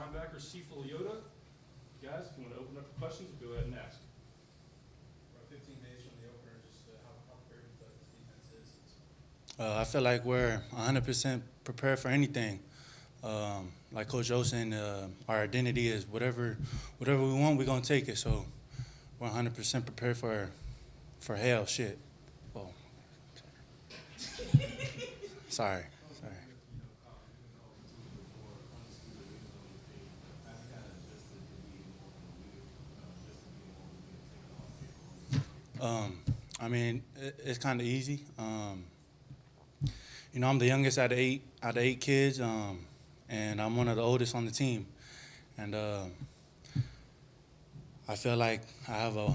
linebacker Cecil Leota. Guys, if you want to open up for questions, go ahead and ask. About 15 days from the opener, just how prepared do you feel like this defense is? I feel like we're 100% prepared for anything. Like Coach Olsen, our identity is whatever we want, we're gonna take it. So we're 100% prepared for hell. Shit. Oh, sorry. I mean, it's kind of easy. I'm the youngest out of eight kids, and I'm one of the oldest on the team. And I feel like I have a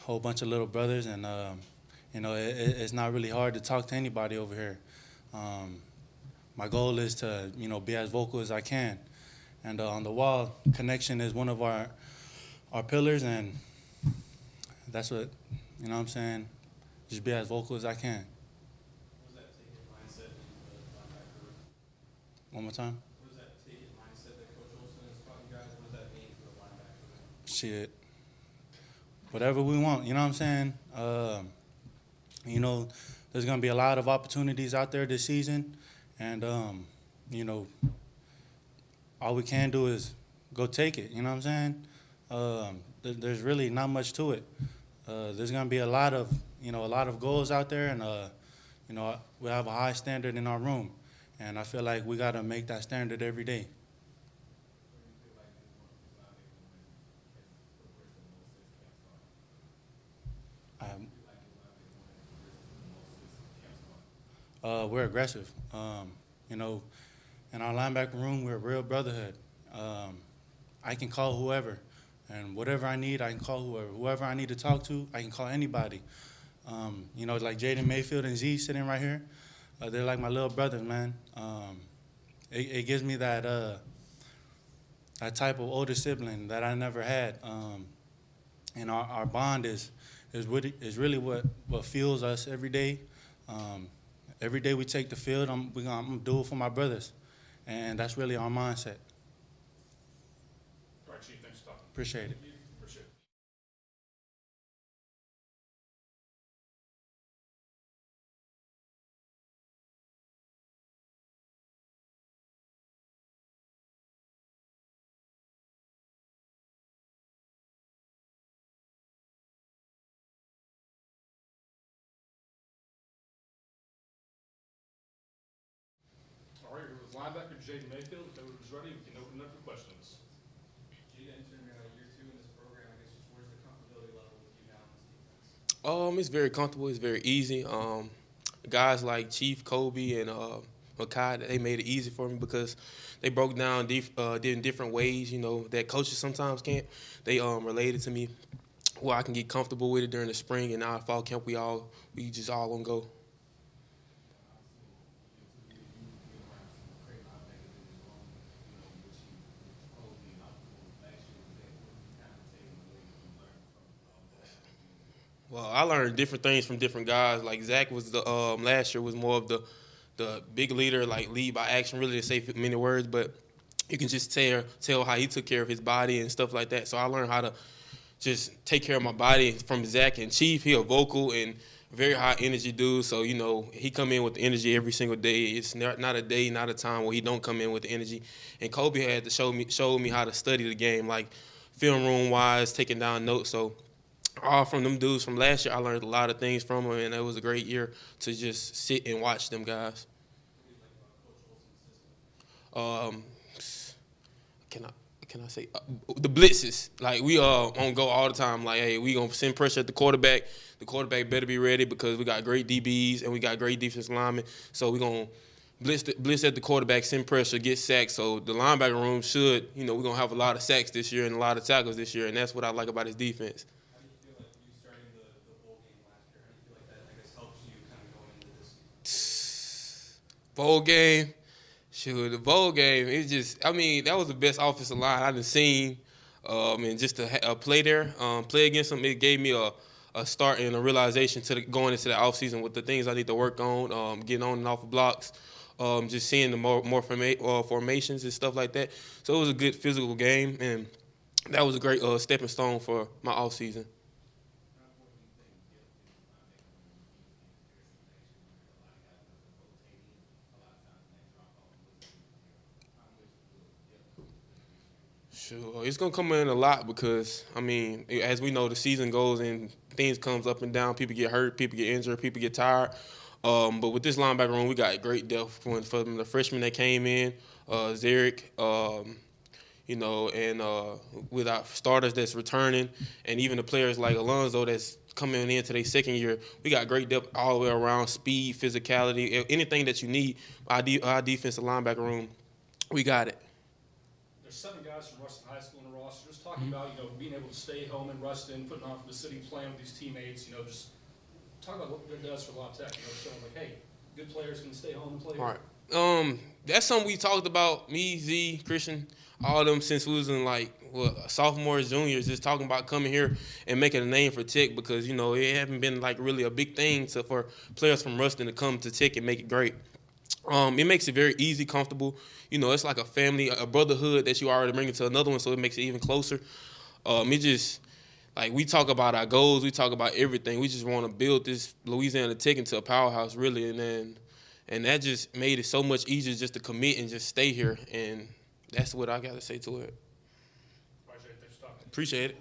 whole bunch of little brothers, and it's not really hard to talk to anybody over here. My goal is to be as vocal as I can, and on the wall, connection is one of our pillars, and that's what what I'm saying. Just be as vocal as I can. What does that take in mindset into the linebacker room? One more time. What does that take in mindset that Coach Olsen has taught you guys? What does that mean for the linebacker room? Shit. Whatever we want, you know what I'm saying? There's going to be a lot of opportunities out there this season. And, all we can do is go take it, you know what I'm saying? There's really not much to it. There's going to be a lot of goals out there. And, we have a high standard in our room. And I feel like we got to make that standard every day. We're aggressive. In our linebacker room, we're a real brotherhood. I can call whoever, and whatever I need, I can call whoever. Whoever I need to talk to, I can call anybody. Like Jaden Mayfield and Z sitting right here, they're like my little brothers, man. It gives me that type of older sibling that I never had. And our bond is really what fuels us every day. Every day we take the field, I'm gonna do it for my brothers, and that's really our mindset. All right, Chief, thanks for talking. Appreciate it. Appreciate it. All right, with linebacker Jaden Mayfield, if everyone's ready, we can open it up for questions. Jada entering year 2 in this program, I guess just where's the comfortability level with you now in this defense? It's very comfortable. It's very easy. Guys like Chief, Kobe, and Makai, they made it easy for me because they broke down in different ways, that coaches sometimes can't. They related to me where I can get comfortable with it during the spring, and now at fall camp, we just all gonna go. Well, I learned different things from different guys. Like Zach was last year was more of the big leader, like lead by action, really to say many words, but you can just tell how he took care of his body and stuff like that. So I learned how to just take care of my body from Zach. And Chief, he a vocal and very high energy dude. So he come in with the energy every single day. It's not a day, not a time where he don't come in with the energy. And Kobe had to show me how to study the game, like film room wise, taking down notes. So all from them dudes from last year, I learned a lot of things from them, and it was a great year to just sit and watch them guys. Can I say the blitzes? Like we on go all the time. Like, hey, we gonna send pressure at the quarterback. The quarterback better be ready because we got great DBs and we got great defensive linemen. So we gonna blitz at the quarterback, send pressure, get sacks. So the linebacker room should, we're gonna have a lot of sacks this year and a lot of tackles this year, and that's what I like about his defense. How do you feel like you starting the bowl game last year? How do you feel like that, I guess, helps you kind of going into this season? Bowl game. Shoot, the bowl game, that was the best offensive line I've seen. And just to play there, play against them, it gave me a start and a realization going into the offseason with the things I need to work on, getting on and off of blocks, just seeing the more formations and stuff like that. So it was a good physical game, and that was a great stepping stone for my off season. Sure, it's gonna come in a lot because I mean, as we know, the season goes and things comes up and down. People get hurt, people get injured, people get tired. But with this linebacker room, we got great depth from the freshmen that came in, Zarek, and with our starters that's returning, and even the players like Alonzo that's coming into their second year, we got great depth all the way around, speed, physicality, anything that you need. Our defensive linebacker room, we got it. There's 7 guys from Ruston High School in the roster. Just talking about, being able to stay home in Ruston, putting on for the city, playing with these teammates, just talk about what it does for La Tech, showing like, hey, good players can stay home and play. All right. That's something we talked about, me, Z, Christian, all of them since we was in sophomores, juniors, just talking about coming here and making a name for Tech because, it haven't been really a big thing for players from Ruston to come to Tech and make it great. It makes it very easy, comfortable. It's like a family, a brotherhood that you already bring into another one, so it makes it even closer. It just, we talk about our goals, we talk about everything. We just want to build this Louisiana Tech into a powerhouse, really, and that just made it so much easier just to commit and just stay here, and that's what I got to say to it. Appreciate it.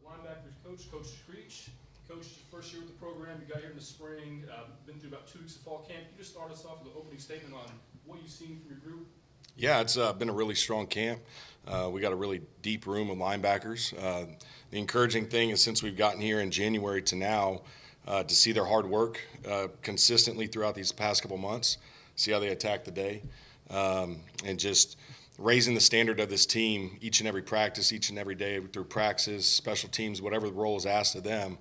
Linebackers Coach Screech. Coach, first year with the program, you got here in the spring, been through about 2 weeks of fall camp. Can you just start us off with an opening statement on what you've seen from your group? Yeah, it's been a really strong camp. We got a really deep room of linebackers. The encouraging thing is since we've gotten here in January to now, to see their hard work consistently throughout these past couple months, see how they attack the day, and just raising the standard of this team each and every practice, each and every day through practices, special teams, whatever the role is asked of them,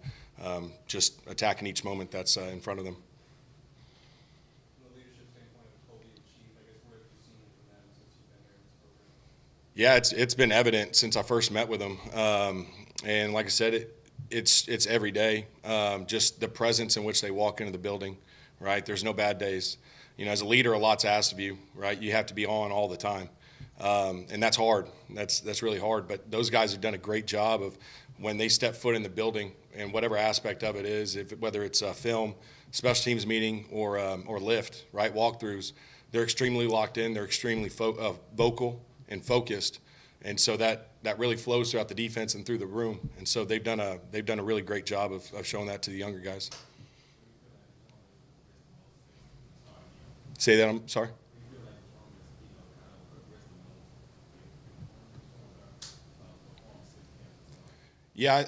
just attacking each moment that's in front of them. From the leadership standpoint of Colby and Chief, I guess, what have you seen from them since you've been here in this program? Yeah, it's been evident since I first met with them, and like I said, it's every day. Just the presence in which they walk into the building, right? There's no bad days. You know, as a leader, a lot's asked of you, right? You have to be on all the time. And that's hard. That's really hard. But those guys have done a great job of when they step foot in the building and whatever aspect of it is, whether it's a film, special teams meeting, or lift, right, walkthroughs, they're extremely locked in. They're extremely vocal and focused. And so that really flows throughout the defense and through the room. And so they've done a really great job of showing that to the younger guys. Say that, I'm sorry. Yeah,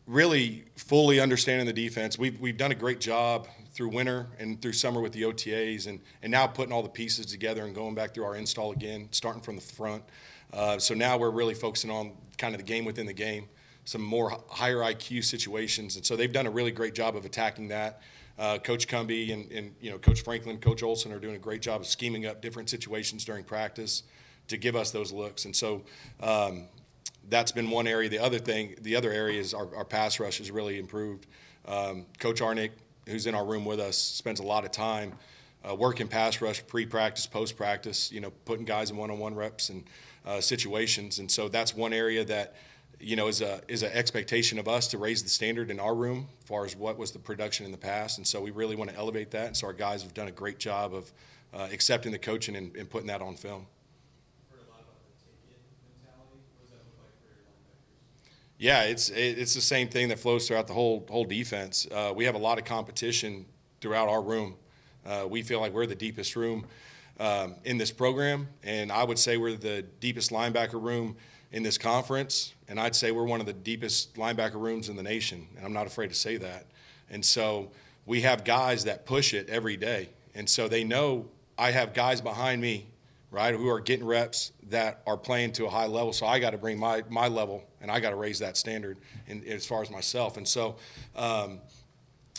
really fully understanding the defense. We've done a great job through winter and through summer with the OTAs, and now putting all the pieces together and going back through our install again, starting from the front. So now we're really focusing on kind of the game within the game, some more higher IQ situations, and so they've done a really great job of attacking that. Coach Cumby and you know, Coach Franklin, Coach Olson are doing a great job of scheming up different situations during practice to give us those looks, and so that's been one area. The other area is our pass rush has really improved. Coach Arnick, who's in our room with us, spends a lot of time working pass rush, pre-practice, post-practice, you know, putting guys in one-on-one reps and situations. And so that's one area that, you know, is an expectation of us to raise the standard in our room as far as what was the production in the past. And so we really want to elevate that. And so our guys have done a great job of accepting the coaching and putting that on film. Yeah, it's the same thing that flows throughout the whole defense. We have a lot of competition throughout our room. We feel like we're the deepest room in this program, and I would say we're the deepest linebacker room in this conference, and I'd say we're one of the deepest linebacker rooms in the nation, and I'm not afraid to say that. And so we have guys that push it every day, and so they know I have guys behind me, right, who are getting reps that are playing to a high level. So I got to bring my level, and I got to raise that standard as far as myself. And so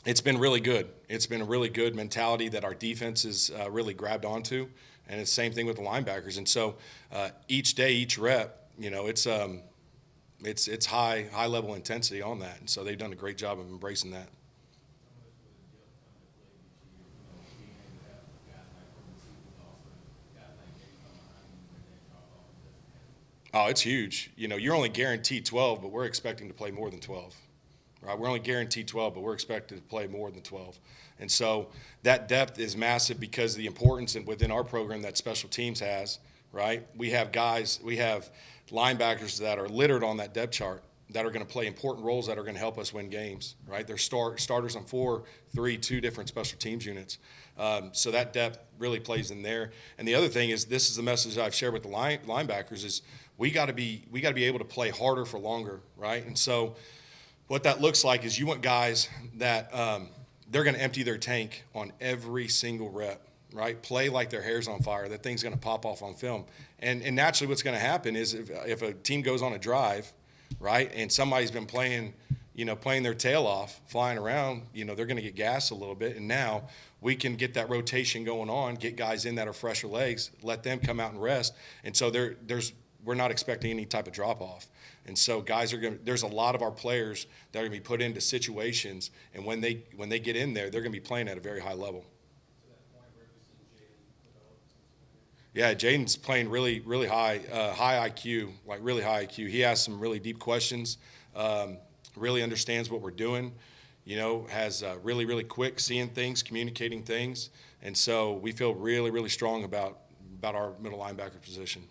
it's been really good. It's been a really good mentality that our defense has really grabbed onto, and it's the same thing with the linebackers. And so each day, each rep, you know, it's high level intensity on that. And so they've done a great job of embracing that. Oh, it's huge. You know, you're only guaranteed 12, but we're expecting to play more than 12. Right? We're only guaranteed 12, but we're expected to play more than 12. And so that depth is massive because of the importance within our program that special teams has, right? We have linebackers that are littered on that depth chart that are going to play important roles that are going to help us win games, right? They're starters on 4, 3, 2 different special teams units. So that depth really plays in there. And the other thing is, this is the message I've shared with the linebackers is we got to be able to play harder for longer, right? And so what that looks like is you want guys that they're going to empty their tank on every single rep, right? Play like their hair's on fire. That thing's going to pop off on film. And naturally what's going to happen is if a team goes on a drive, right, and somebody's been playing their tail off, flying around, you know, they're going to get gassed a little bit. And now we can get that rotation going on, get guys in that are fresher legs, let them come out and rest. And so we're not expecting any type of drop-off. And so guys there's a lot of our players that are going to be put into situations, and when they get in there, they're going to be playing at a very high level. Yeah, Jaden's playing really, really high IQ, like really high IQ. He has some really deep questions, really understands what we're doing, you know, has really, really quick seeing things, communicating things. And so we feel really, really strong about our middle linebacker position.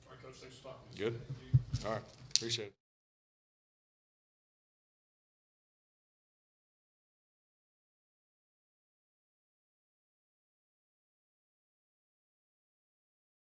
All right, Coach, thanks for talking. Good. All right. Appreciate it.